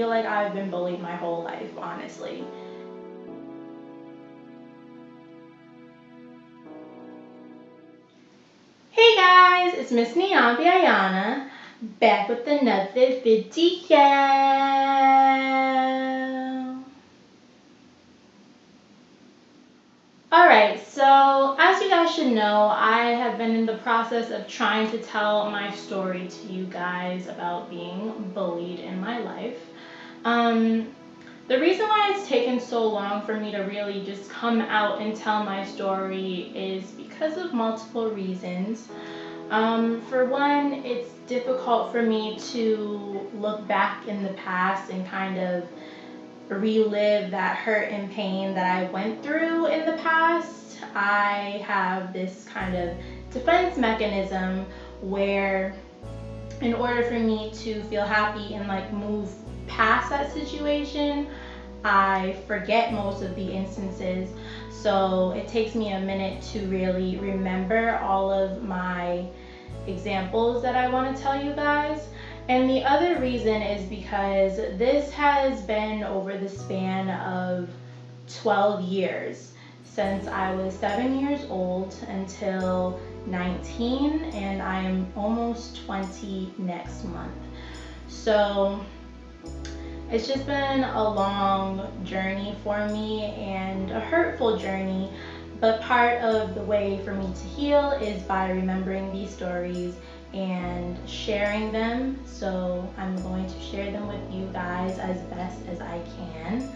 feel like I've been bullied my whole life, honestly. Hey guys, it's Miss Niambi Ayana, back with another video. Alright, so as you guys should know, I have been in the process of trying to tell my story to you guys about being bullied in my life. The reason why it's taken so long for me to really just come out and tell my story is because of multiple reasons. For one, it's difficult for me to look back in the past and kind of relive that hurt and pain that I went through in the past. I have this kind of defense mechanism where in order for me to feel happy and like move past that situation, I forget most of the instances. So it takes me a minute to really remember all of my examples that I want to tell you guys. And the other reason is because this has been over the span of 12 years, since I was 7 years old until 19, and I am almost 20 next month. So it's just been a long journey for me and a hurtful journey, but part of the way for me to heal is by remembering these stories and sharing them. So I'm going to share them with you guys as best as I can.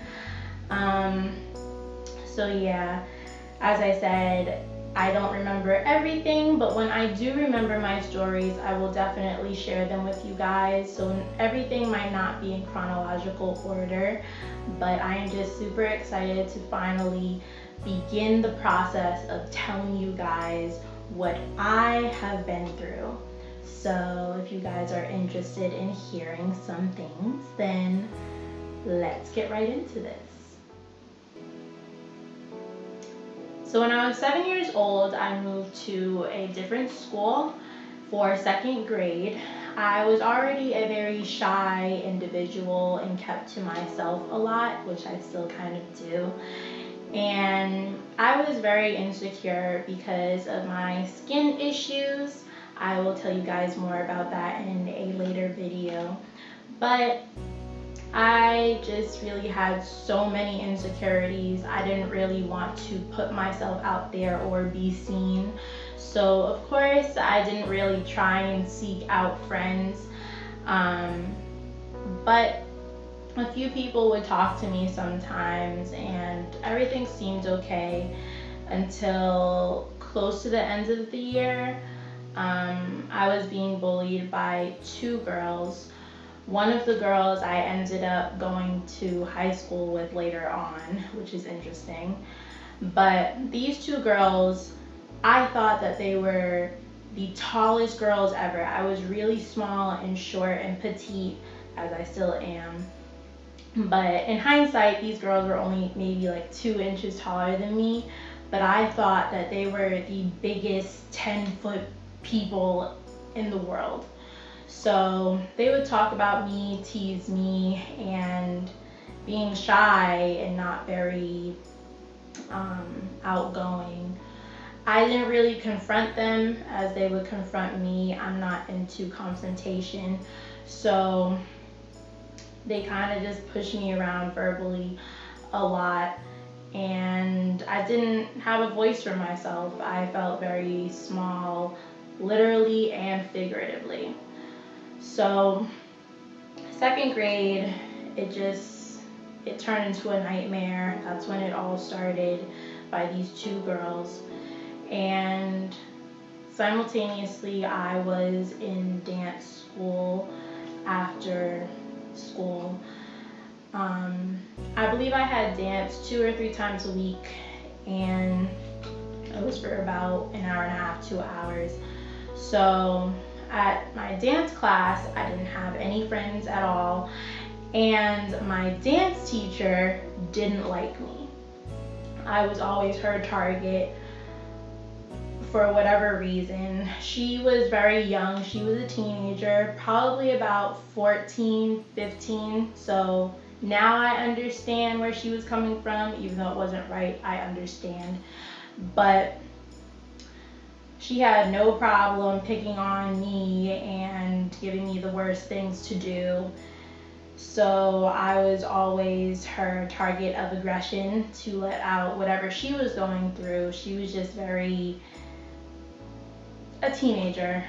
So yeah, as I said, I don't remember everything, but when I do remember my stories, I will definitely share them with you guys. So everything might not be in chronological order, but I am just super excited to finally begin the process of telling you guys what I have been through. So if you guys are interested in hearing some things, then let's get right into this. So when I was 7 years old, I moved to a different school for second grade. I was already a very shy individual and kept to myself a lot, which I still kind of do. And I was very insecure because of my skin issues. I will tell you guys more about that in a later video. But I just really had so many insecurities. I didn't really want to put myself out there or be seen. So of course I didn't really try and seek out friends. But a few people would talk to me sometimes and everything seemed okay until close to the end of the year. I was being bullied by two girls. One of the girls I ended up going to high school with later on, which is interesting. But these two girls, I thought that they were the tallest girls ever. I was really small and short and petite, as I still am. But in hindsight, these girls were only maybe like 2 inches taller than me. But I thought that they were the biggest 10-foot people in the world. So they would talk about me, tease me, and being shy and not very outgoing. I didn't really confront them as they would confront me. I'm not into confrontation. So they kind of just pushed me around verbally a lot. And I didn't have a voice for myself. I felt very small, literally and figuratively. So second grade, it turned into a nightmare. That's when it all started, by these two girls. And simultaneously I was in dance school after school. I believe I had dance 2 or 3 times a week, and it was for about an hour and a half, 2 hours. So at my dance class, I didn't have any friends at all, and my dance teacher didn't like me. I was always her target for whatever reason, she was very young. She was a teenager, probably about 14, 15. So now I understand where she was coming from, even though it wasn't right, I understand. But she had no problem picking on me and giving me the worst things to do. So I was always her target of aggression to let out whatever she was going through. She was just a teenager,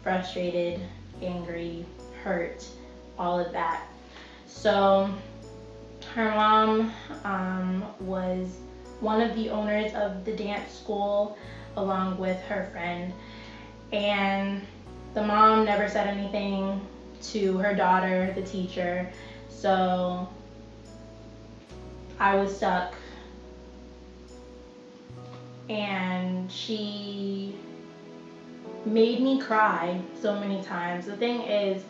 frustrated, angry, hurt, all of that. So her mom was one of the owners of the dance school along with her friend, and the mom never said anything to her daughter, the teacher. So I was stuck, and she made me cry so many times. The thing is,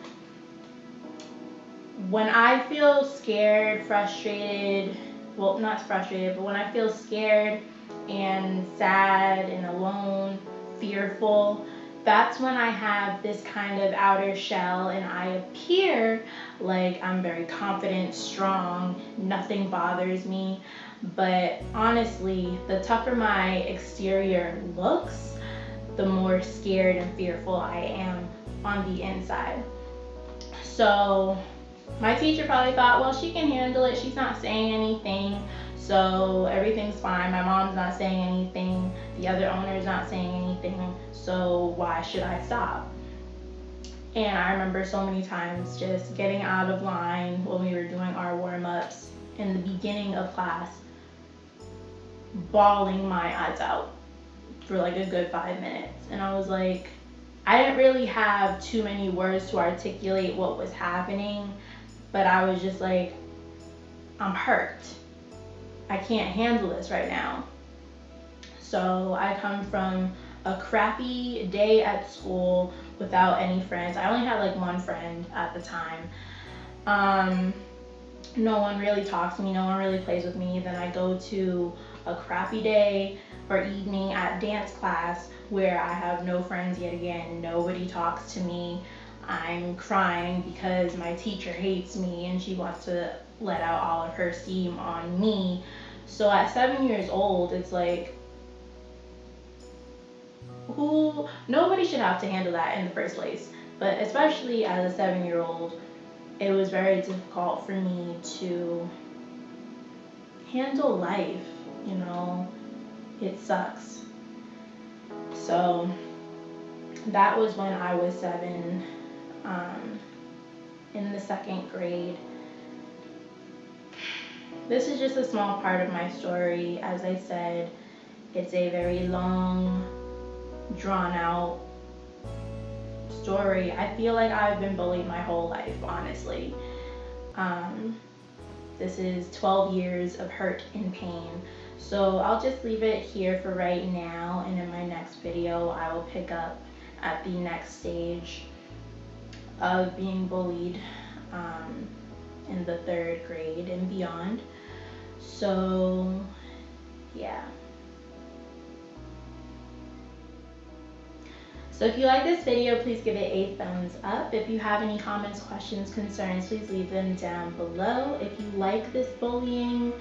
when I feel scared, frustrated, well, not frustrated, but when I feel scared and sad and alone, fearful, that's when I have this kind of outer shell and I appear like I'm very confident, strong, nothing bothers me. But honestly, the tougher my exterior looks, the more scared and fearful I am on the inside. So my teacher probably thought, well, she can handle it. She's not saying anything, so everything's fine. My mom's not saying anything. The other owner's not saying anything, so why should I stop? And I remember so many times just getting out of line when we were doing our warm-ups in the beginning of class, bawling my eyes out for like a good 5 minutes. And I was like, I didn't really have too many words to articulate what was happening, but I was just like, I'm hurt. I can't handle this right now. So I come from a crappy day at school without any friends. I only had like one friend at the time. No one really talks to me, no one really plays with me. Then I go to a crappy day or evening at dance class where I have no friends yet again. Nobody talks to me. I'm crying because my teacher hates me and she wants to let out all of her steam on me. So at 7 years old, it's like, nobody should have to handle that in the first place. But especially as a 7-year-old, it was very difficult for me to handle life, you know. It sucks. So that was when I was 7, in the 2nd grade. This is just a small part of my story. As I said, it's a very long, drawn out story. I feel like I've been bullied my whole life, honestly. This is 12 years of hurt and pain. So I'll just leave it here for right now, and in my next video I will pick up at the next stage of being bullied in the 3rd grade and beyond. So yeah. So if you like this video, please give it a thumbs up. If you have any comments, questions, concerns, please leave them down below. If you like this bullying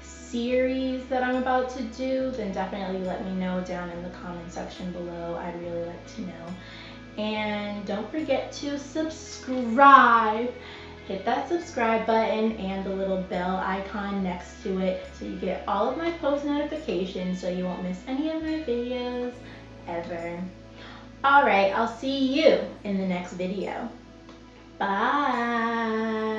series that I'm about to do, then definitely let me know down in the comment section below. I'd really like to know. And don't forget to subscribe. Hit that subscribe button and the little bell icon next to it so you get all of my post notifications so you won't miss any of my videos ever. Alright, I'll see you in the next video. Bye!